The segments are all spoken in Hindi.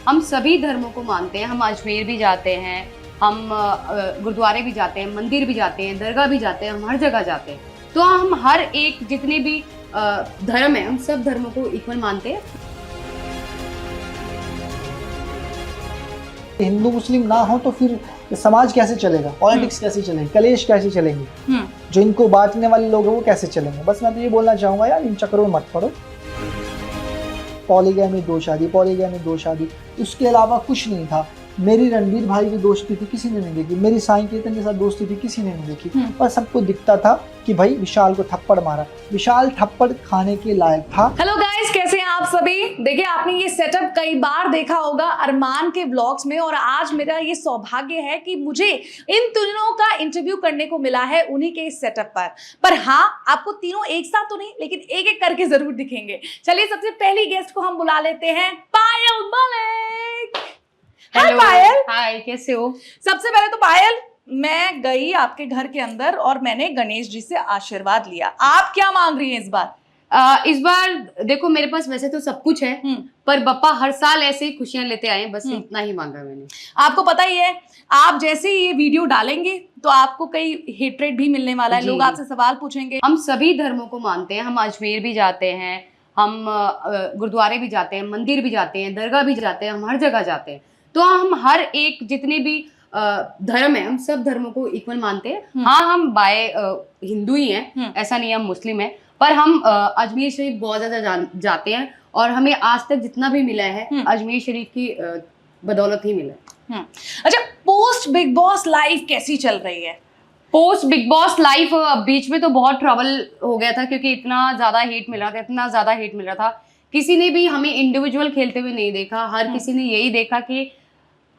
हम सभी धर्मों को मानते हैं। हम अजमेर भी जाते हैं, हम गुरुद्वारे भी जाते हैं, मंदिर भी जाते हैं, दरगाह भी जाते हैं, हम हर जगह जाते हैं। तो हम हर एक जितने भी धर्म है, हम सब धर्मों को इक्वल मानते हैं। हिंदू मुस्लिम ना हो तो फिर समाज कैसे चलेगा, पॉलिटिक्स कैसे चलेगी, कलेश कैसे चलेंगे, जो इनको बांटने वाले लोग हैं वो कैसे चलेंगे। बस मैं तो ये बोलना चाहूंगा यार, इन चक्करों में मत पड़ो। पॉलीगैमी दो शादी, पॉलीगैमी दो शादी, उसके अलावा कुछ नहीं था। मेरी रणवीर भाई की दोस्ती थी, किसी ने नहीं देखी। मेरी साईं कीर्तन के साथ दोस्ती थी, किसी ने नहीं देखी। पर सबको दिखता था कि भाई विशाल को थप्पड़ मारा, विशाल थप्पड़ खाने के लायक था। हेलो गाइस, कैसे हैं आप सभी। देखिए, आपने ये सेटअप कई बार देखा होगा अरमान के व्लॉग्स में, और आज मेरा ये सौभाग्य है कि मुझे इन तीनों का इंटरव्यू करने को मिला है उन्हीं के इस सेटअप पर हाँ, आपको तीनों एक साथ तो नहीं, लेकिन एक एक करके जरूर दिखेंगे। चलिए, सबसे पहली गेस्ट को हम बुला लेते हैं, पायल मलिक। हाय पायल। हाय, कैसे हो? सबसे पहले तो पायल, मैं गई आपके घर के अंदर और मैंने गणेश जी से आशीर्वाद लिया। आप क्या मांग रही हैं इस बार? इस बार देखो, मेरे पास वैसे तो सब कुछ है, पर बप्पा हर साल ऐसे ही खुशियां लेते आए, बस इतना ही मांगा मैंने। आपको पता ही है, आप जैसे ही ये वीडियो डालेंगे तो आपको कई हेट्रेड भी मिलने वाला है, लोग आपसे सवाल पूछेंगे। हम सभी धर्मों को मानते हैं। हम अजमेर भी जाते हैं, हम गुरुद्वारे भी जाते हैं, मंदिर भी जाते हैं, दरगाह भी जाते हैं, हम हर जगह जाते हैं। तो हम हर एक जितने भी धर्म है, हम सब धर्मों को इक्वल मानते हैं। हाँ, हम बाय हिंदू ही हैं, ऐसा नहीं है हम मुस्लिम हैं, पर हम अजमेर शरीफ बहुत ज्यादा जाते हैं, और हमें आज तक जितना भी मिला है अजमेर शरीफ की बदौलत ही मिला है। अच्छा, पोस्ट बिग बॉस लाइफ कैसी चल रही है? पोस्ट बिग बॉस लाइफ बीच में तो बहुत ट्रबल हो गया था, क्योंकि इतना ज्यादा हेट मिल रहा था, किसी ने भी हमें इंडिविजुअल खेलते हुए नहीं देखा। हर किसी ने यही देखा कि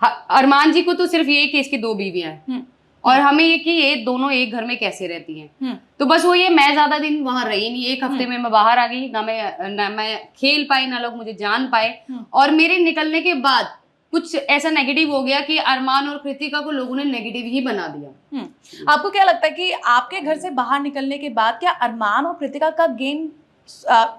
अरमान जी को तो सिर्फ ये कि इसकी 2 बीवियां हैं, और हमें ये कि ये दोनों एक घर में कैसे रहती हैं। तो बस वो ये, मैं ज्यादा दिन वहां रही नहीं, 1 हफ्ते में मैं बाहर आ गई, ना मैं खेल पाई, ना लोग मुझे जान पाए। और मेरे निकलने के बाद कुछ ऐसा नेगेटिव हो गया कि अरमान और कृतिका को लोगों ने नेगेटिव ही बना दिया। आपको क्या लगता है कि आपके घर से बाहर निकलने के बाद क्या अरमान और कृतिका का गेम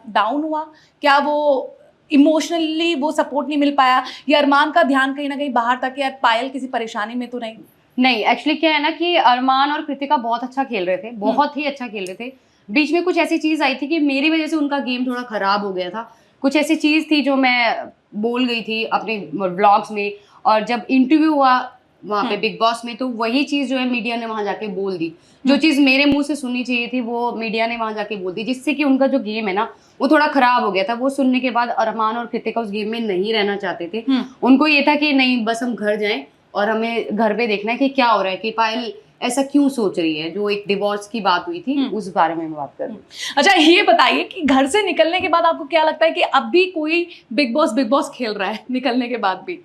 डाउन हुआ? क्या वो इमोशनली वो सपोर्ट नहीं मिल पाया, या अरमान का ध्यान कहीं ना कहीं बाहर था कि यार पायल किसी परेशानी में तो नहीं? एक्चुअली क्या है ना कि अरमान और कृतिका बहुत अच्छा खेल रहे थे, बहुत ही अच्छा खेल रहे थे। बीच में कुछ ऐसी चीज आई थी कि मेरी वजह से उनका गेम थोड़ा खराब हो गया था। कुछ ऐसी चीज थी जो मैं बोल गई थी अपने व्लॉग्स में, और जब इंटरव्यू हुआ वहां पे बिग बॉस में, तो वही चीज जो है मीडिया ने वहां जाके बोल दी। जो चीज मेरे मुंह से सुननी चाहिए थी वो मीडिया ने वहां जाके बोल दी, जिससे कि उनका जो गेम है ना वो थोड़ा खराब हो गया था। वो सुनने के बाद अरमान और कृतिका उस गेम में नहीं रहना चाहते थे। उनको ये था कि नहीं, बस हम घर जाएं और हमें घर पे देखना है कि क्या हो रहा है, कि पायल ऐसा क्यों सोच रही है। जो एक डिवोर्स की बात हुई थी, उस बारे में बात कर रही हूँ। अच्छा, ये बताइए कि घर से निकलने के बाद आपको क्या लगता है कि अब भी कोई बिग बॉस खेल रहा है निकलने के बाद भी,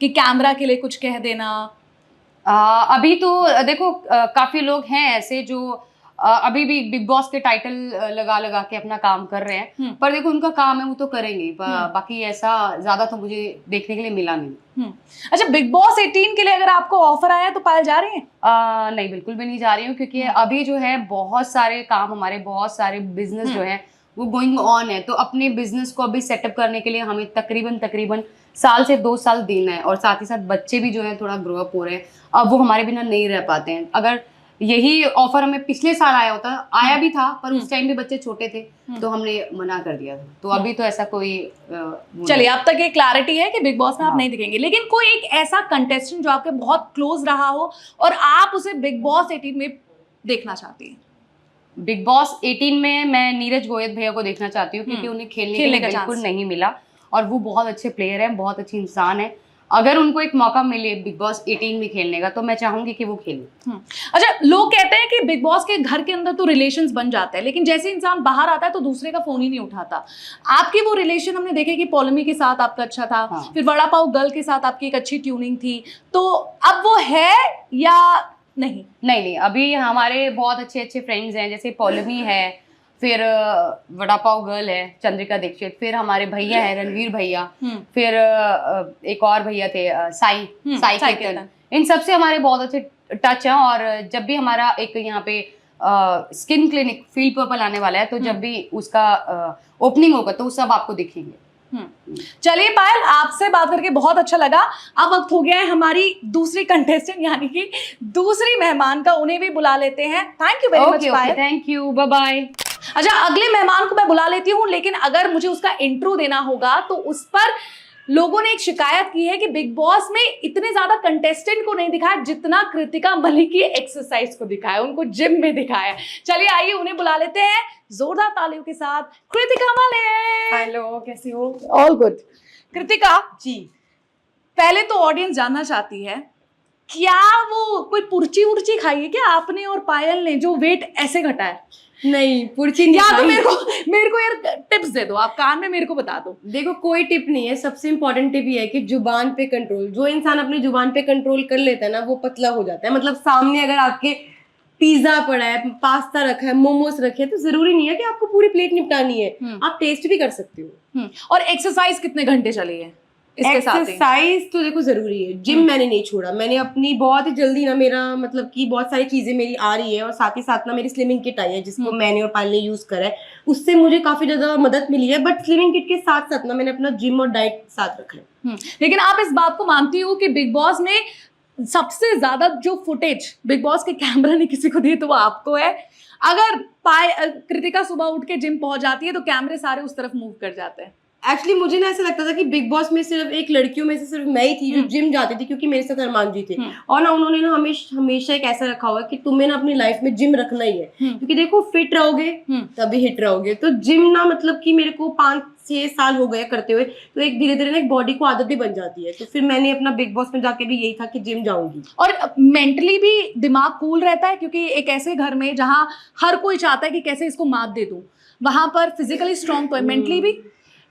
कि कैमरा के लिए कुछ कह देना? अभी तो देखो, काफी लोग हैं ऐसे जो अभी भी बिग बॉस के टाइटल लगा के अपना काम कर रहे हैं, पर देखो उनका काम है, वो तो करेंगे। बाकी ऐसा ज्यादा तो मुझे देखने के लिए मिला नहीं। अच्छा, बिग बॉस 18 के लिए अगर आपको ऑफर आया तो पायल जा रही है? नहीं, बिल्कुल भी नहीं जा रही हूँ, क्योंकि अभी जो है बहुत सारे काम, हमारे बहुत सारे बिजनेस जो है वो गोइंग ऑन है। तो अपने बिजनेस को अभी सेटअप करने के लिए हमें तकरीबन साल से 2 साल देना है, और साथ ही साथ बच्चे भी जो है थोड़ा ग्रो अप हो रहे हैं, अब वो हमारे बिना नहीं रह पाते हैं। अगर यही ऑफर हमें पिछले साल आया भी था, पर उस टाइम भी बच्चे छोटे थे, तो हमने मना कर दिया था। तो अभी तो ऐसा कोई चलिए, अब तक ये क्लैरिटी है कि बिग बॉस में आप नहीं दिखेंगे, लेकिन कोई एक ऐसा कंटेस्टेंट जो आपके बहुत क्लोज रहा हो और आप उसे बिग बॉस 18 में देखना चाहती हैं? बिग बॉस 18 में मैं नीरज गोयल भैया को देखना चाहती हूँ, क्योंकि उन्हें खेलने के लिए बिल्कुल नहीं मिला, और वो बहुत अच्छे प्लेयर हैं, बहुत अच्छे इंसान है। अगर उनको एक मौका मिले बिग बॉस 18 में खेलने का, तो मैं चाहूंगी कि वो खेलें। अच्छा, लोग कहते हैं कि बिग बॉस के घर के अंदर तो रिलेशंस बन जाते हैं, लेकिन जैसे इंसान बाहर आता है तो दूसरे का फोन ही नहीं उठाता। आपकी वो रिलेशन हमने देखे कि पॉलमी के साथ आपका अच्छा था, फिर वड़ा पाव गर्ल के साथ आपकी एक अच्छी ट्यूनिंग थी, तो अब वो है या नहीं? अभी हमारे बहुत अच्छे फ्रेंड्स हैं, जैसे पॉलमी है, फिर वड़ा पाव गर्ल है चंद्रिका दीक्षित, फिर हमारे भैया है रणवीर भैया, फिर एक और भैया थे साई कीर्तन। इन सबसे हमारे बहुत अच्छे टच हैं, और जब भी हमारा एक यहाँ पे स्किन क्लिनिक फील्ड पर्पल आने वाला है, तो जब भी उसका ओपनिंग होगा तो सब आपको दिखेंगे। चलिए पायल, आपसे बात करके बहुत अच्छा लगा। अब वक्त हो गया है हमारी दूसरी कंटेस्टेंट यानी कि दूसरी मेहमान का, उन्हें भी बुला लेते हैं। Thank you very much Payal. Thank you, bye bye. अच्छा, अगले मेहमान को मैं बुला लेती हूँ, लेकिन अगर मुझे उसका इंट्रो देना होगा तो उस पर लोगों ने एक शिकायत की है कि बिग बॉस में इतने ज्यादा कंटेस्टेंट को नहीं दिखाया जितना कृतिका मलिक की एक्सरसाइज को दिखाया, उनको जिम में दिखाया। चलिए आइए उन्हें बुला लेते हैं जोरदार तालियों के साथ। कृतिका मलिक। हेलो, कैसी हो? All good. कृतिका जी, पहले तो ऑडियंस जानना चाहती है, क्या वो कोई पुर्ची उर्ची खाई है क्या आपने और पायल ने जो वेट ऐसे घटा है? नहीं पुरची नहीं या तो खाई। मेरे को यार टिप्स दे दो, आप कान में मेरे को बता दो। देखो, कोई टिप नहीं है, सबसे इम्पोर्टेंट टिप ये है कि जुबान पे कंट्रोल। जो इंसान अपनी जुबान पे कंट्रोल कर लेता है ना, वो पतला हो जाता है। मतलब सामने अगर आपके पिज्जा पड़ा है, पास्ता रखा है, मोमोज रखे हैं, तो जरूरी नहीं है कि आपको पूरी प्लेट निपटानी है, आप टेस्ट भी कर सकते हो। और एक्सरसाइज कितने घंटे चली है इसके साथ ही? एक्सरसाइज तो देखो जरूरी है। जिम मैंने नहीं छोड़ा, मैंने अपनी बहुत ही जल्दी ना, मेरा मतलब कि बहुत सारी चीजें मेरी आ रही है, और साथ ही साथ ना मेरी स्लिमिंग किट आई है जिसको मैंने और पायल ने यूज करा है, उससे मुझे काफी ज्यादा मदद मिली है। बट स्लिमिंग किट के साथ साथ ना मैंने अपना जिम और डाइट साथ रखा है। लेकिन आप इस बात को मानती हो कि बिग बॉस में सबसे ज्यादा जो फुटेज बिग बॉस के कैमरा ने किसी को दी तो वो आपको है? अगर कृतिका सुबह उठ के जिम पहुंच जाती है तो कैमरे सारे उस तरफ मूव कर जाते हैं। एक्चुअली मुझे ना ऐसा लगता था कि बिग बॉस में सिर्फ एक लड़कियों में से सिर्फ मैं ही थी जो जिम जाती थी, क्योंकि मेरे साथ अरमान जी थे। और ना उन्होंने ना हमेशा एक ऐसा रखा हुआ है कि तुम्हें ना अपनी लाइफ में जिम रखना ही है, क्योंकि देखो फिट रहोगे तभी हिट रहोगे। तो जिम ना मतलब कि मेरे को 5-6 साल हो गए करते हुए, तो एक धीरे धीरे ना एक बॉडी को आदत भी बन जाती है। तो फिर मैंने अपना बिग बॉस में जाके भी यही था कि जिम जाऊंगी। और मेंटली भी दिमाग कूल रहता है, क्योंकि एक ऐसे घर में जहाँ हर कोई चाहता है कि कैसे इसको मात दे दूं, वहां पर फिजिकली स्ट्रांग तो है, मेंटली भी।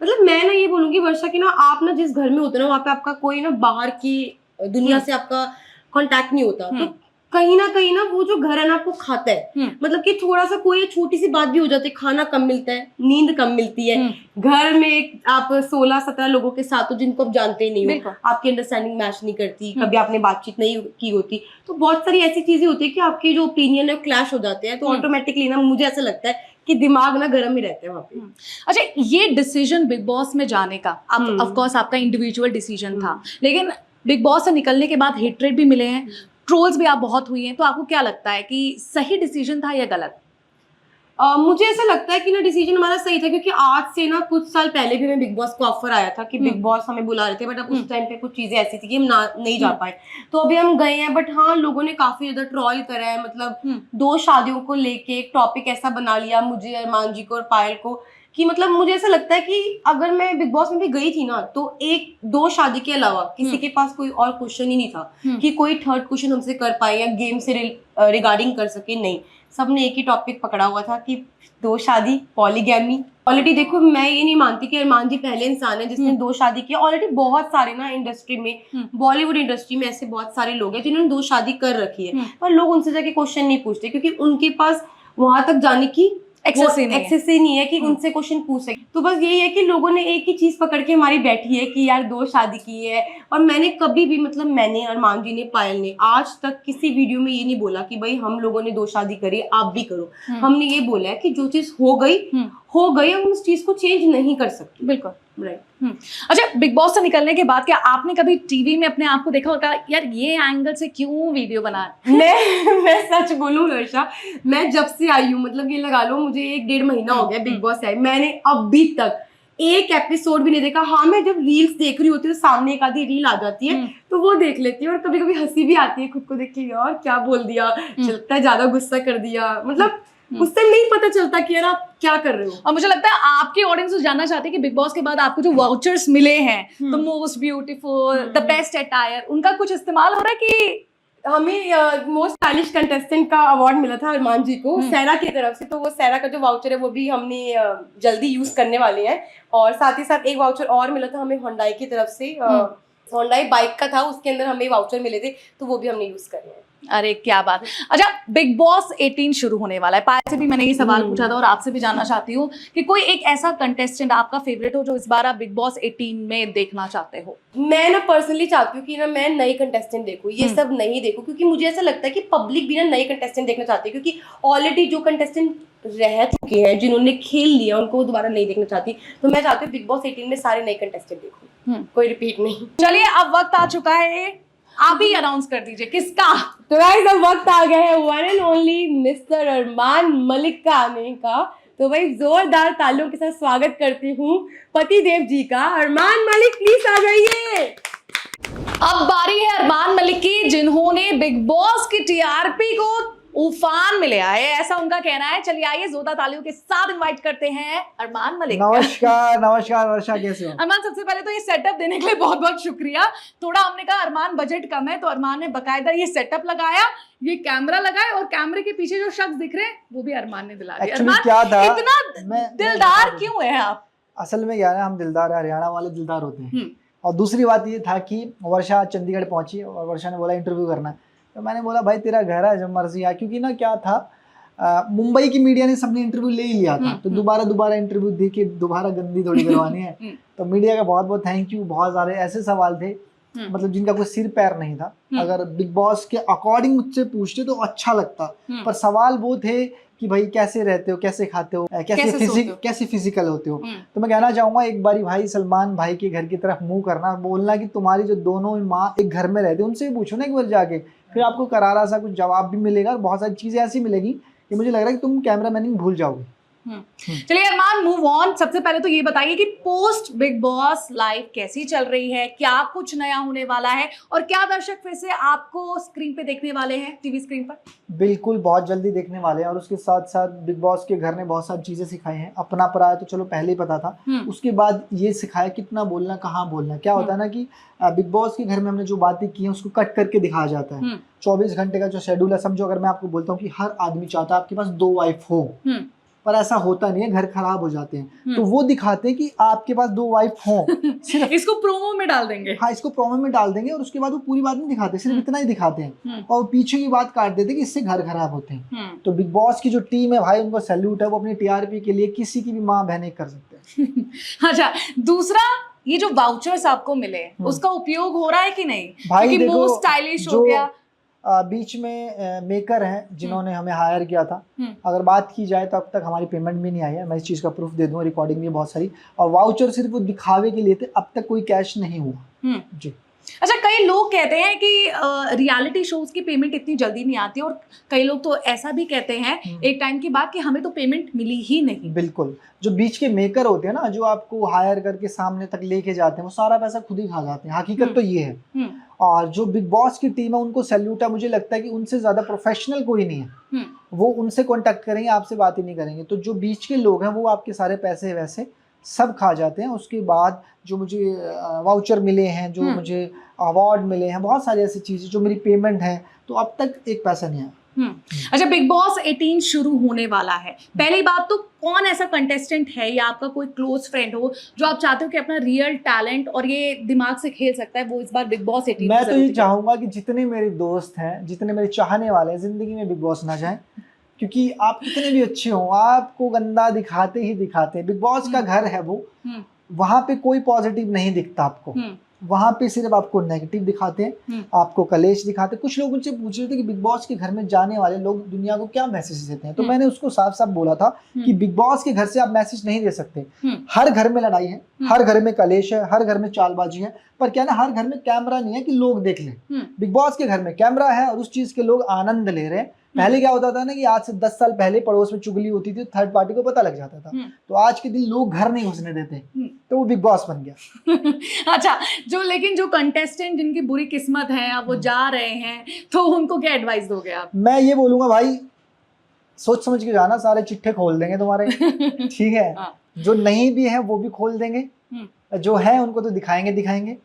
मतलब मैं ना ये बोलूंगी वर्षा की ना, आप ना जिस घर में होते ना, वहाँ पे आपका कोई ना बाहर की दुनिया से आपका कांटेक्ट नहीं होता, तो कहीं ना वो जो घर है ना आपको खाता है। मतलब कि थोड़ा सा कोई छोटी सी बात भी हो जाती है, खाना कम मिलता है, नींद कम मिलती है, घर में आप 16-17 लोगों के साथ हो जिनको आप जानते नहीं हो, आपकी अंडरस्टैंडिंग मैच नहीं करती, कभी आपने बातचीत नहीं की होती, तो बहुत सारी ऐसी चीजें होती है कि आपके जो ओपिनियन है क्लैश हो जाते हैं। तो ऑटोमेटिकली ना मुझे ऐसा लगता है कि दिमाग ना गर्म ही रहता है वहाँ पे। अच्छा, ये डिसीजन बिग बॉस में जाने का, आप ऑफ कोर्स आपका इंडिविजुअल डिसीजन था, लेकिन बिग बॉस से निकलने के बाद हेटरेट भी मिले हैं, ट्रोल्स भी आप बहुत हुई हैं, तो आपको क्या लगता है कि सही डिसीजन था या गलत? मुझे ऐसा लगता है कि ना डिसीजन हमारा सही था, क्योंकि आज से ना कुछ साल पहले भी हमें बिग बॉस को ऑफर आया था कि बिग बॉस हमें बुला रहे थे, बट अब उस टाइम पे कुछ चीजें ऐसी थी कि हम नहीं जा पाए। तो अभी हम गए हैं, बट हाँ लोगों ने काफी ज्यादा ट्रोल करा है। मतलब 2 शादियों को लेके एक टॉपिक ऐसा बना लिया मुझे, अरमान जी को और पायल को, कि मतलब मुझे ऐसा लगता है कि अगर मैं बिग बॉस में भी गई थी ना, तो 1-2 शादी के अलावा किसी के पास कोई और क्वेश्चन ही नहीं था कि कोई थर्ड क्वेश्चन हमसे कर पाए या गेम से रिगार्डिंग कर सके। नहीं, सबने एक ही टॉपिक पकड़ा हुआ था कि 2 शादी, पॉलीगैमी। ऑलरेडी देखो, मैं ये नहीं मानती कि अरमान जी पहले इंसान है जिसने 2 शादी की। ऑलरेडी बहुत सारे ना इंडस्ट्री में, बॉलीवुड इंडस्ट्री में ऐसे बहुत सारे लोग हैं जिन्होंने 2 शादी कर रखी है, पर लोग उनसे जाके क्वेश्चन नहीं पूछते, क्योंकि उनके पास वहां तक जाने की एक्सेस ही नहीं है कि उनसे क्वेश्चन पूछ सके। तो बस यही है कि लोगों ने एक ही चीज पकड़ के हमारी बैठी है कि यार 2 शादी की है। और मैंने कभी भी, मतलब मैंने, अरमान जी ने, पायल ने आज तक किसी वीडियो में ये नहीं बोला कि भाई हम लोगों ने 2 शादी करी, आप भी करो। हमने ये बोला है कि जो चीज हो गई, हम उस चीज को चेंज नहीं कर सकते। बिल्कुल राइट। अच्छा, बिग बॉस से निकलने के बाद क्या आपने कभी टीवी में अपने आप को देखा होगा, यार ये एंगल से क्यों वीडियो बना? मैं सच बोलूं वर्षा, मैं जब से आई हूँ, मतलब ये लगा लो मुझे 1-1.5 महीना हो गया बिग बॉस से आई, मैंने अभी तक एक एपिसोड भी नहीं देखा। हाँ, मैं जब रील्स देख रही होती हूँ तो सामने एक आधी रील आ जाती है, तो वो देख लेती हूँ, और कभी कभी हंसी भी आती है खुद को देख के, यार क्या बोल दिया, चलता है ज्यादा गुस्सा कर दिया। मतलब उस टाइम नहीं पता चलता कि यार आप क्या कर रहे हो। और मुझे लगता है आपकी ऑडियंस जानना चाहती है कि बिग बॉस के बाद आपको जो वाउचर्स मिले हैं, the most beautiful, the best attire, उनका कुछ इस्तेमाल हो रहा है कि? हमें मोस्ट स्टाइलिश कंटेस्टेंट का अवार्ड मिला था अरमान जी को सैरा की तरफ से, तो वो सैरा का जो वाउचर है वो भी हमने जल्दी यूज करने वाले हैं। और साथ ही साथ एक वाउचर और मिला था हमें होंडाई की तरफ से, होंडाई बाइक का था, उसके अंदर हमें वाउचर मिले थे, तो वो भी हमने यूज करे हैं। अरे क्या बात। अच्छा, बिग बॉस 18 शुरू होने वाला है। पायल से भी मैंने ये सवाल पूछा था और आपसे भी जानना चाहती हूँ कि कोई एक ऐसा कंटेस्टेंट आपका फेवरेट हो जो इस बार आप बिग बॉस 18 में देखना चाहते हो? मैं ना पर्सनली चाहती हूँ कि ना मैं नए कंटेस्टेंट देखूँ, ये सब नहीं देखूँ, क्योंकि मुझे ऐसा लगता है कि पब्लिक भी ना नए कंटेस्टेंट देखना चाहती है, क्योंकि ऑलरेडी जो कंटेस्टेंट रह चुके हैं, जिन्होंने खेल लिया, उनको दोबारा नहीं देखना चाहती। तो मैं चाहती हूँ बिग बॉस 18 में सारे नए कंटेस्टेंट देखूँ, कोई रिपीट नहीं। चलिए, अब वक्त आ चुका है, आप ही अनाउंस कर दीजिए किसका। तो गाइस, अब वक्त आ गया है one and only mister Armaan Malik का आने का। तो भाई जोरदार तालियों के साथ स्वागत करती हूँ पतिदेव जी का। अरमान मलिक प्लीज आ जाइए। अब बारी है अरमान मलिक की, जिन्होंने बिग बॉस की टीआरपी को उफान में ले आए, ऐसा उनका कहना है। चलिए आइए जोरदार तालियों के साथ इनवाइट करते हैं अरमान मलिक। नमस्कार नमस्कार वर्षा, कैसे हो? अरमान, सबसे पहले तो ये सेटअप देने के लिए बहुत बहुत शुक्रिया। थोड़ा हमने कहा अरमान बजट कम है, तो अरमान ने बकायदा ये सेटअप लगाया, ये कैमरा लगाया, और कैमरे के पीछे जो शख्स दिख रहे हैं वो भी अरमान ने दिला दिया। Actually क्या था, इतना दिलदार क्यों है आप? असल में क्या है, हम दिलदार है, हरियाणा वाले दिलदार होते हैं। और दूसरी बात ये था कि वर्षा चंडीगढ़ पहुंची और वर्षा ने बोला इंटरव्यू करना है, तो मैंने बोला भाई तेरा घर है, जब मर्जी आ। क्योंकि ना क्या था, मुंबई की मीडिया ने सबने इंटरव्यू ले ही लिया था, तो दोबारा इंटरव्यू दे के दोबारा गंदी थोड़ी करवानी है। तो मीडिया का बहुत बहुत थैंक यू। बहुत सारे ऐसे सवाल थे मतलब जिनका कोई सिर पैर नहीं था। अगर बिग बॉस के अकॉर्डिंग मुझसे पूछते तो अच्छा लगता, पर सवाल वो थे कि भाई कैसे रहते हो, कैसे खाते हो, कैसे फिजिकल होते हो। तो मैं कहना चाहूंगा एक बारी भाई सलमान भाई के घर की तरफ मुंह करना, बोलना कि तुम्हारी जो दोनों माँ एक घर में रहते उनसे भी पूछो ना एक बार जाके, फिर आपको करारा सा कुछ जवाब भी मिलेगा और बहुत सारी चीजें ऐसी मिलेगी कि मुझे लग रहा है कि तुम कैमरामैनिंग भूल जाओगे। चलिए अरमान, मूव ऑन। सबसे पहले तो ये बताइए कि पोस्ट बिग बॉस लाइफ कैसी चल रही है, क्या कुछ नया होने वाला है, और क्या दर्शक फिर से आपको स्क्रीन पे देखने वाले हैं, टीवी स्क्रीन पर? बिल्कुल, बहुत जल्दी देखने वाले हैं। और उसके साथ साथ बिग बॉस के घर ने बहुत सारी चीजें सिखाई हैं। अपना पराया तो चलो पहले ही पता था, उसके बाद ये सिखाया कितना बोलना, कहाँ बोलना। क्या होता है ना कि बिग बॉस के घर में हमने जो बातें की हैं उसको कट करके दिखाया जाता है। 24 घंटे का जो शेड्यूल है, समझो अगर मैं आपको बोलता हूँ कि हर आदमी चाहता है आपके पास 2 वाइफ हो, पर ऐसा होता नहीं है, घर खराब हो जाते हैं। तो वो दिखाते हैं कि आपके पास 2 वाइफ हो। सिर्फ इसको प्रोमो में डाल देंगे। हाँ, इसको प्रोमो में डाल देंगे और उसके बाद वो पूरी बात नहीं दिखाते, सिर्फ इतना ही दिखाते हैं और पीछे की बात काट देते हैं कि इससे घर खराब होते हैं। तो बिग बॉस की जो टीम है भाई, उनको सैल्यूट है। वो अपनी टीआरपी के लिए किसी की भी माँ बहन कर सकते हैं। अच्छा, दूसरा, ये जो वाउचर्स आपको मिले उसका उपयोग हो रहा है कि नहीं? भाई क्योंकि देखो, मोस्ट स्टाइलिश हो गया। बीच में मेकर हैं जिन्होंने हमें हायर किया था। अगर बात की जाए तो अब तक हमारी पेमेंट भी नहीं आई है। मैं इस चीज़ का प्रूफ दे दूँ, रिकॉर्डिंग भी बहुत सारी। और वाउचर सिर्फ वो दिखावे के लिए थे, अब तक कोई कैश नहीं हुआ जी। अच्छा, कई लोग कहते हैं कि रियलिटी शोज की पेमेंट इतनी जल्दी नहीं आती, और कई लोग तो ऐसा भी कहते हैं एक टाइम के बाद कि हमें तो पेमेंट मिली ही नहीं। बिल्कुल, जो बीच के मेकर होते हैं ना, जो आपको हायर करके सामने तक लेके जाते हैं, वो सारा पैसा खुद ही खा जाते हैं। हकीकत तो ये है। और जो बिग बॉस की टीम है उनको सैल्यूट है। मुझे लगता है कि उनसे ज्यादा प्रोफेशनल कोई नहीं है। वो उनसे कॉन्टेक्ट करेंगे, आपसे बात ही नहीं करेंगे। तो जो बीच के लोग हैं वो आपके सारे पैसे वैसे सब खा जाते हैं। उसके बाद जो मुझे वाउचर मिले हैं, जो मुझे अवार्ड मिले हैं, बहुत सारी ऐसी चीज़ें, जो मेरी पेमेंट है, तो अब तक एक पैसा नहीं आया। अच्छा, बिग बॉस 18 शुरू होने वाला है। पहली बात तो कौन ऐसा कंटेस्टेंट है या आपका कोई क्लोज फ्रेंड हो जो आप चाहते हो कि अपना रियल टैलेंट और ये दिमाग से खेल सकता है, वो इस बार बिग बॉस 18? मैं तो ये चाहूंगा कि जितने मेरे दोस्त हैं, जितने मेरे चाहने वाले हैं, जिंदगी में बिग बॉस ना जाएं। क्योंकि आप कितने भी अच्छे हो, आपको गंदा दिखाते ही दिखाते हैं। बिग बॉस का घर है वो, वहां पे कोई पॉजिटिव नहीं दिखता आपको। वहां पे सिर्फ आपको नेगेटिव दिखाते हैं, आपको कलेश दिखाते हैं। कुछ लोग मुझसे पूछ रहे थे कि बिग बॉस के घर में जाने वाले लोग दुनिया को क्या मैसेज देते हैं, तो मैंने उसको साफ साफ बोला था कि बिग बॉस के घर से आप मैसेज नहीं दे सकते। हर घर में लड़ाई है, हर घर में कलेश है, हर घर में चालबाजी है, पर क्या ना, हर घर में कैमरा नहीं है कि लोग देख लें। बिग बॉस के घर में कैमरा है और उस चीज के लोग आनंद ले रहे हैं। पहले क्या होता था ना कि आज से 10 साल पहले पड़ोस में चुगली होती थी, थर्ड पार्टी को पता लग जाता था। तो आज के दिन लोग घर नहीं घुसने देते, तो वो बिग बॉस बन गया। अच्छा, लेकिन जो कंटेस्टेंट जिनकी बुरी किस्मत है, अब वो जा रहे हैं, तो उनको क्या एडवाइस दोगे आप? मैं ये बोलूंगा भाई, सोच समझ के जाना, सारे चिट्ठे खोल देंगे तुम्हारे। ठीक है, जो नहीं भी है वो भी खोल देंगे, जो है उनको तो दिखाएंगे।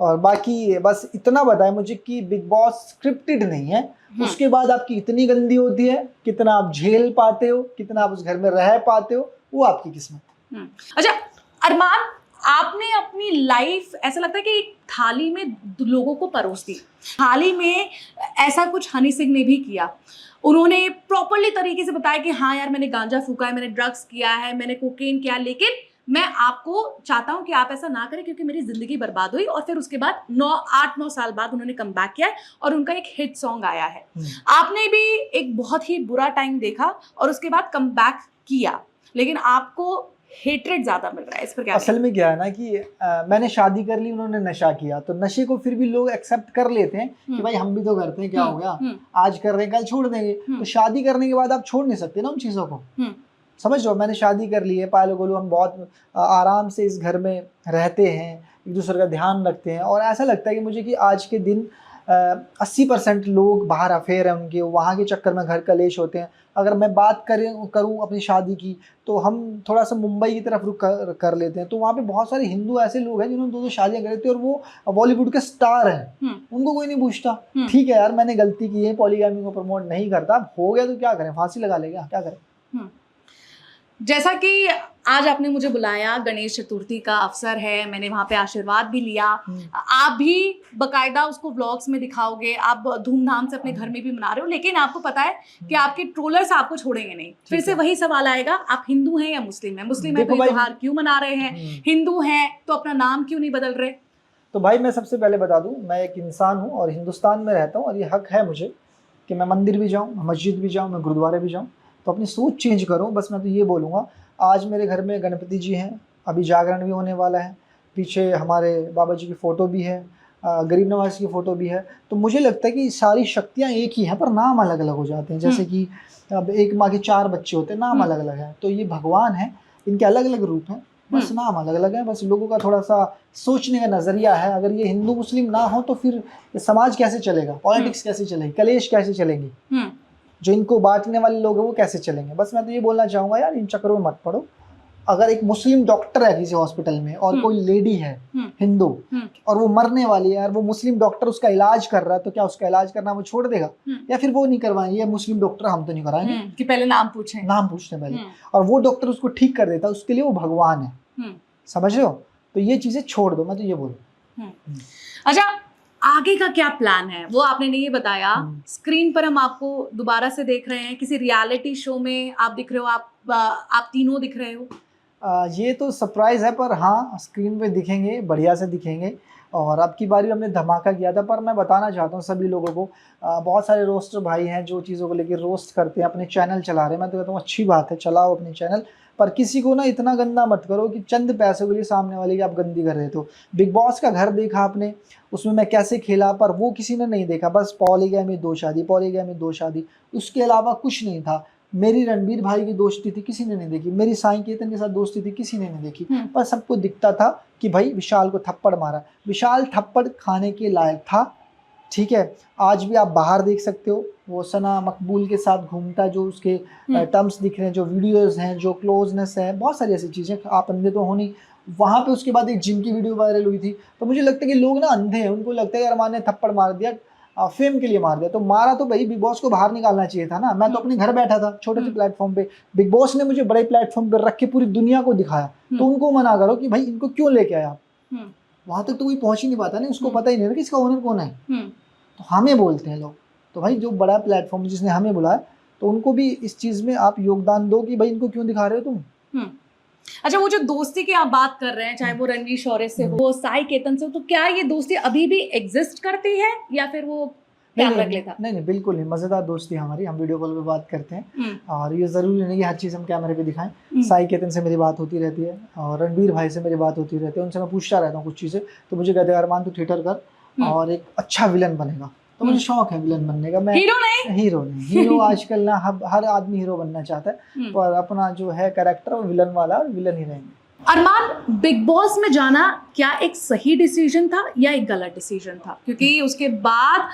और बाकी बस इतना बताए मुझे कि बिग बॉस स्क्रिप्टेड नहीं है। उसके बाद आपकी इतनी गंदी होती है, कितना आप झेल पाते हो, कितना आप उस घर में रह पाते हो, वो आपकी किस्मत। अच्छा अरमान, आपने अपनी लाइफ ऐसा लगता है कि एक थाली में लोगों को परोस दी। थाली में ऐसा कुछ हनी सिंह ने भी किया। उन्होंने प्रॉपरली तरीके से बताया कि हाँ यार मैंने गांजा फूका है, मैंने ड्रग्स किया है, मैंने कोकेन किया, लेकिन मैं आपको चाहता हूं कि आप ऐसा ना करें क्योंकि मेरी जिंदगी बर्बाद हुई। और फिर उसके बाद 8-9 साल बाद उन्होंने कम बैक किया है और उनका एक हिट सॉन्ग आया है। आपने भी एक बहुत ही बुरा टाइम देखा और उसके बाद कम बैक किया, लेकिन आपको हेट्रेड ज्यादा मिल रहा है, इस पर क्या? असल में क्या है ना कि मैंने शादी कर ली, उन्होंने नशा किया, तो नशे को फिर भी लोग एक्सेप्ट कर लेते हैं कि भाई हम भी तो करते हैं, क्या हो गया, आज कर रहे हैं कल छोड़ देंगे। तो शादी करने के बाद आप छोड़ नहीं सकते ना उन चीज़ों को। समझ लो, मैंने शादी कर ली है, पायलो गोलू, हम बहुत आराम से इस घर में रहते हैं, एक दूसरे का ध्यान रखते हैं, और ऐसा लगता है कि मुझे कि आज के दिन 80% लोग बाहर अफेयर हैं उनके, वहाँ के चक्कर में घर कलेश होते हैं। अगर मैं बात करूँ अपनी शादी की, तो हम थोड़ा सा मुंबई की तरफ रुख कर लेते हैं, तो वहाँ पे बहुत सारे हिंदू ऐसे लोग हैं जिन्होंने 2-2 शादियाँ करी थी और वो बॉलीवुड के स्टार हैं, उनको कोई नहीं पूछता। ठीक है यार, मैंने गलती की है, पॉलीगैमी को प्रमोट नहीं करता, अब हो गया तो क्या करें, फांसी लगा लेगा, क्या करें। जैसा कि आज आपने मुझे बुलाया, गणेश चतुर्थी का अवसर है, मैंने वहाँ पे आशीर्वाद भी लिया। आप भी बकायदा उसको व्लॉग्स में दिखाओगे, आप धूमधाम से अपने घर में भी मना रहे हो, लेकिन आपको पता है कि आपके ट्रोलर्स आपको छोड़ेंगे नहीं। फिर से वही सवाल आएगा, आप हिंदू हैं या मुस्लिम हैं? मुस्लिम है तो ये त्योहार क्यों मना रहे हैं? हिंदू हैं तो अपना नाम क्यों नहीं बदल रहे? तो भाई मैं सबसे पहले बता दूं, मैं एक इंसान हूं और हिंदुस्तान में रहता हूं, और ये हक है मुझे कि मैं मंदिर भी जाऊं, मस्जिद भी जाऊं, मैं गुरुद्वारे भी जाऊं। तो अपनी सोच चेंज करो, बस मैं तो ये बोलूँगा। आज मेरे घर में गणपति जी हैं, अभी जागरण भी होने वाला है, पीछे हमारे बाबा जी की फ़ोटो भी है, गरीब नवाज की फ़ोटो भी है। तो मुझे लगता है कि सारी शक्तियाँ एक ही हैं पर नाम अलग अलग हो जाते हैं। जैसे कि अब एक माँ के 4 बच्चे होते हैं, नाम अलग अलग है, तो ये भगवान है, इनके अलग अलग रूप हैं, बस नाम अलग अलग है। बस लोगों का थोड़ा सा सोचने का नज़रिया है। अगर ये हिंदू मुस्लिम ना हो तो फिर समाज कैसे चलेगा, पॉलिटिक्स कैसे चलेगी, कलेश कैसे चलेंगी, जो इनको बांटने वाले लोग हैं वो कैसे चलेंगे। बस मैं तो ये बोलना चाहूँगा यार, इन चक्करों में मत पड़ो। अगर एक मुस्लिम डॉक्टर है किसी हॉस्पिटल में और कोई लेडी है हिंदू और वो मरने वाली है और वो मुस्लिम डॉक्टर उसका इलाज कर रहा है, तो क्या उसका इलाज करना वो छोड़ देगा? या फिर वो नहीं करवाएंगे, ये मुस्लिम डॉक्टर हम तो नहीं कराएंगे कि पहले नाम पूछें, नाम पूछने पहले, और वो डॉक्टर उसको ठीक कर देता है, उसके लिए वो भगवान है। समझ रहे हो? तो ये चीजें छोड़ दो, मैं तो ये बोलूँ। अच्छा, आगे का क्या प्लान है वो आपने नहीं बताया। स्क्रीन पर हम आपको दोबारा से देख रहे हैं, किसी रियलिटी शो में आप दिख रहे हो, आप तीनों दिख रहे हो। ये तो सरप्राइज़ है, पर हाँ स्क्रीन पे दिखेंगे, बढ़िया से दिखेंगे। और अब की बारी हमने धमाका किया था, पर मैं बताना चाहता हूँ सभी लोगों को, बहुत सारे रोस्टर भाई हैं जो चीज़ों को लेकर रोस्ट करते हैं, अपने चैनल चला रहे हैं। मैं तो कहता हूँ अच्छी बात है, चलाओ अपने चैनल, पर किसी को ना इतना गंदा मत करो कि चंद पैसों के लिए सामने वाले की आप गंदी कर रहे हो। बिग बॉस का घर देखा आपने, उसमें मैं कैसे खेला, पर वो किसी ने नहीं देखा। बस पॉलीगैमी 2 शादी, पॉलीगैमी 2 शादी, उसके अलावा कुछ नहीं था। मेरी रणबीर भाई की दोस्ती थी, किसी ने नहीं देखी। मेरी साईं केतन के साथ दोस्ती थी, किसी ने नहीं देखी। पर सबको दिखता था कि भाई विशाल को थप्पड़ मारा, विशाल थप्पड़ खाने के लायक था। ठीक है, आज भी आप बाहर देख सकते हो, वो सना मकबूल के साथ घूमता, जो उसके टर्म्स दिख रहे हैं, जो वीडियोस हैं, जो क्लोजनेस है, बहुत सारी ऐसी चीज़ें। आप अंधे तो हो नहीं। वहाँ पे उसके बाद एक जिम की वीडियो वायरल हुई थी। तो मुझे लगता है कि लोग ना अंधे हैं, उनको लगता है यार अरमान ने थप्पड़ मार दिया, फेम के लिए मार दिया। तो मारा तो भाई बिग बॉस को बाहर निकालना चाहिए था ना। मैं तो अपने घर बैठा था छोटे से प्लेटफॉर्म पे, बिग बॉस ने मुझे बड़े प्लेटफॉर्म पे रख के पूरी दुनिया को दिखाया। तो उनको मना करो कि भाई इनको क्यों लेके आया आप। वहां तक तो कोई पहुंच ही नहीं पाता ना, उसको पता ही नहीं है कि इसका ओनर कौन है। तो हमें बोलते हैं लोग। तो भाई जो बड़ा प्लेटफॉर्म जिसने हमें बुलाया, तो उनको भी इस चीज में आप योगदान दो कि भाई इनको क्यों दिखा रहे हो तुम। अच्छा, वो जो दोस्ती की आप बात कर रहे हैं, चाहे वो रणवीर शौर्य से हो, साई केतन से हो, तो क्या ये दोस्ती अभी भी एग्जिस्ट करती है या फिर वो नहीं, बिल्कुल नहीं। मजेदार दोस्ती हमारी, हम वीडियो कॉल पे बात करते हैं, और ये जरूरी नहीं कि हर चीज़ हम कैमरे पे दिखाएं। साई केतन से मेरी बात होती रहती है और रणबीर भाई से मेरी बात होती रहती है, उनसे मैं पूछता रहता हूँ कुछ चीज़ें। तो मुझे कहते हैं अरमान तू थिएटर कर और एक अच्छा विलन बनेगा। तो मुझे शौक है विलन बनने का। मैं हीरो नहीं, हीरो आजकल ना हर आदमी हीरो बनना चाहता है, पर अपना जो है कैरेक्टर वो विलन वाला, और विलन ही रहेंगे। अरमान, बिग बॉस में जाना क्या एक सही डिसीजन था या एक गलत डिसीजन था? क्योंकि उसके बाद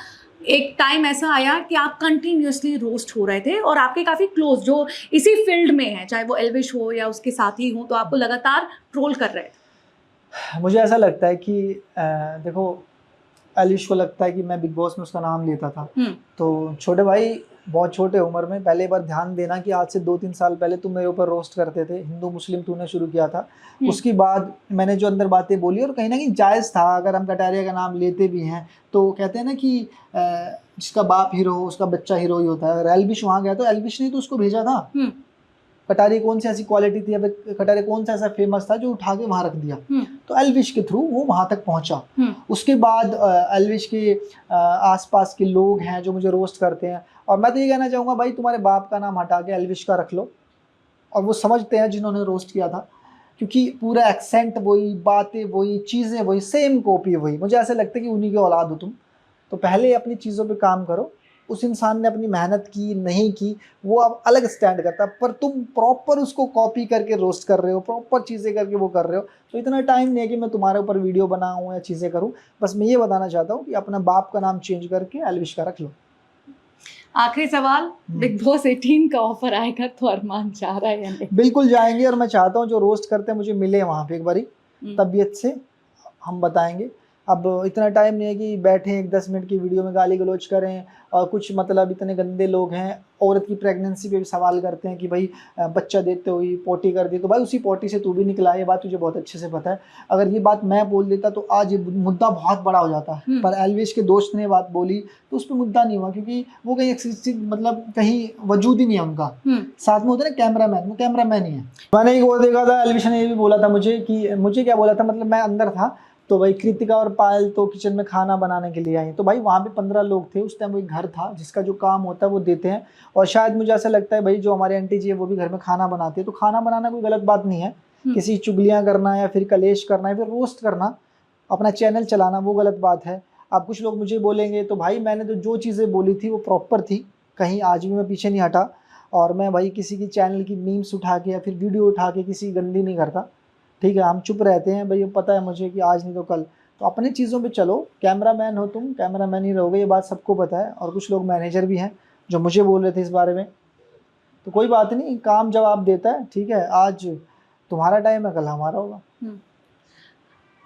एक टाइम ऐसा आया कि आप कंटिन्यूअसली रोस्ट हो रहे थे और आपके काफ़ी क्लोज जो इसी फील्ड में हैं, चाहे वो एल्विश हो या उसके साथी हो, तो आपको लगातार ट्रोल कर रहे थे। मुझे ऐसा लगता है कि देखो, एलिश को लगता है कि मैं बिग बॉस में उसका नाम लेता था। हम्म। तो छोटे भाई बहुत छोटे उम्र में, पहले बार ध्यान देना कि आज से 2-3 साल पहले तुम मेरे ऊपर रोस्ट करते थे, हिंदू मुस्लिम तूने शुरू किया था। उसके बाद मैंने जो अंदर बातें बोली, और कहीं ना कहीं जायज़ था, अगर हम कटारिया का नाम लेते भी हैं तो कहते हैं ना कि जिसका बाप हीरो हो उसका बच्चा हीरो ही होता है। अगर एल्विश वहाँ गया तो एल्विश ने तो उसको भेजा था। कटारिया कौन सी ऐसी क्वालिटी थी, अब कटारिया कौन सा ऐसा फेमस था जो उठा के वहाँ रख दिया, तो एल्विश के थ्रू वो वहाँ तक पहुँचा। उसके बाद एल्विश के आसपास के लोग हैं जो मुझे रोस्ट करते हैं, और मैं तो ये कहना चाहूँगा भाई तुम्हारे बाप का नाम हटा के एल्विश का रख लो। और वो समझते हैं जिन्होंने रोस्ट किया था, क्योंकि पूरा एक्सेंट वही, बातें वही, चीज़ें वही, सेम कॉपी वही। मुझे ऐसा लगता है कि उन्हीं के औलाद हो तुम, तो पहले अपनी चीज़ों पे काम करो। उस इंसान ने अपनी मेहनत की नहीं की वो अब अलग स्टैंड करता है, पर तुम प्रॉपर उसको कॉपी करके रोस्ट कर रहे हो, प्रॉपर चीज़ें करके वो कर रहे हो। तो इतना टाइम नहीं है कि मैं तुम्हारे ऊपर वीडियो बनाऊँ या चीज़ें करूँ। बस मैं ये बताना चाहता हूँ कि अपना बाप का नाम चेंज करके एल्विश का रख लो। आखिरी सवाल, बिग बॉस 18 का ऑफर आएगा तो अरमान चाह रहा है या नहीं? बिल्कुल जाएंगे, और मैं चाहता हूँ जो रोस्ट करते हैं मुझे मिले वहाँ पे एक बारी, तबीयत से हम बताएंगे। अब इतना टाइम नहीं है कि बैठे एक 10 मिनट की वीडियो में गाली गलौज करें, और कुछ मतलब इतने गंदे लोग हैं, औरत की प्रेगनेंसी पे भी सवाल करते हैं कि भाई बच्चा देते हुई पोटी कर दी, तो भाई उसी पोटी से तू भी निकला, ये बात तुझे बहुत अच्छे से पता है। अगर ये बात मैं बोल देता तो आज ये मुद्दा बहुत बड़ा हो जाता है, पर एल्विश के दोस्त ने बात बोली तो उस पर मुद्दा नहीं हुआ, क्योंकि वो कहीं मतलब कहीं वजूद ही नहीं है उनका। साथ में होता है ना कैमरामैन, वो कैमरामैन ही है। मैंने एक और देखा था, एल्विश ने ये भी बोला था मुझे कि मुझे क्या बोला था, मतलब मैं अंदर था तो भाई कृतिका और पायल तो किचन में खाना बनाने के लिए आई, तो भाई वहाँ पे 15 लोग थे उस टाइम। वो एक घर था जिसका जो काम होता है वो देते हैं, और शायद मुझे ऐसा लगता है भाई जो हमारे आंटी जी है वो भी घर में खाना बनाते हैं, तो खाना बनाना कोई गलत बात नहीं है। किसी चुगलियाँ करना या फिर कलेश करना या फिर रोस्ट करना, अपना चैनल चलाना, वो गलत बात है। अब कुछ लोग मुझे बोलेंगे, तो भाई मैंने तो जो चीज़ें बोली थी वो प्रॉपर थी, कहीं आज भी मैं पीछे नहीं हटा। और मैं भाई किसी की चैनल की मीम्स उठा के या फिर वीडियो उठा के किसी गंदी नहीं करता, ठीक है। हम चुप रहते हैं भाई, पता है मुझे कि आज नहीं तो कल, तो अपनी चीज़ों पे चलो। कैमरामैन हो तुम, कैमरामैन ही रहोगे, ये बात सबको पता है। और कुछ लोग मैनेजर भी हैं जो मुझे बोल रहे थे इस बारे में, तो कोई बात नहीं, काम जवाब देता है, ठीक है। आज तुम्हारा टाइम है, कल हमारा होगा।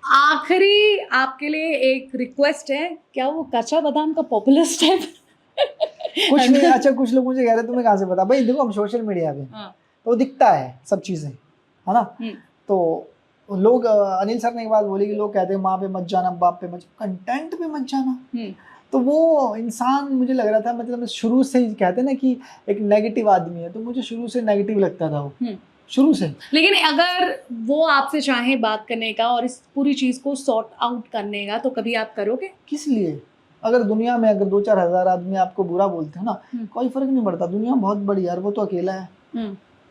आखिरी आपके लिए एक रिक्वेस्ट है, क्या वो कच्चा बादाम का पॉपुलर स्टेप? कुछ नहीं। अच्छा, कुछ लोग मुझे कह रहे तुम्हें कहाँ से पता? भाई देखो हम सोशल मीडिया पे तो दिखता है सब चीज़ें, है ना। तो लोग, अनिल सर ने एक बात बोली कि लोग कहते हैं माँ पे मत जाना, बाप पे मत, कंटेंट पे मत जाना। तो वो इंसान मुझे लग रहा था, मतलब शुरू से ही कहते हैं ना कि एक नेगेटिव आदमी है, तो मुझे शुरू से नेगेटिव लगता था वो, शुरू से। लेकिन अगर वो आपसे चाहे बात करने का और इस पूरी चीज को सॉर्ट आउट करने का, तो कभी आप करोगे? किस लिए? अगर दुनिया में अगर 2-4 हज़ार आदमी आपको बुरा बोलते हैं ना, कोई फर्क नहीं पड़ता, दुनिया बहुत बड़ी यार, वो तो अकेला है।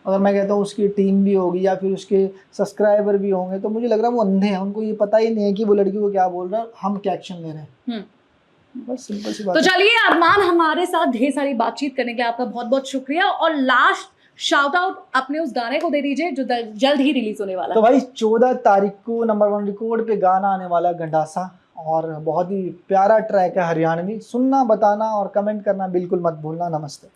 अगर मैं कहता हूँ उसकी टीम भी होगी या फिर उसके सब्सक्राइबर भी होंगे, तो मुझे लग रहा है वो अंधे हैं, उनको ये पता ही नहीं है कि वो लड़की को क्या बोल रहा है, हम क्या एक्शन ले रहे हैं। बस सिंपल सी बात। तो चलिए अरमान, हमारे साथ ढेर सारी बातचीत करने के लिए आपका बहुत बहुत शुक्रिया, और लास्ट शाउट आउट अपने उस गाने को दे दीजिए जो जल्द ही रिलीज होने वाला है। तो भाई 14 तारीख को नंबर 1 रिकॉर्ड पे गाना आने वाला गंडासा, और बहुत ही प्यारा ट्रैक है हरियाणवी। सुनना, बताना और कमेंट करना बिल्कुल मत भूलना। नमस्ते।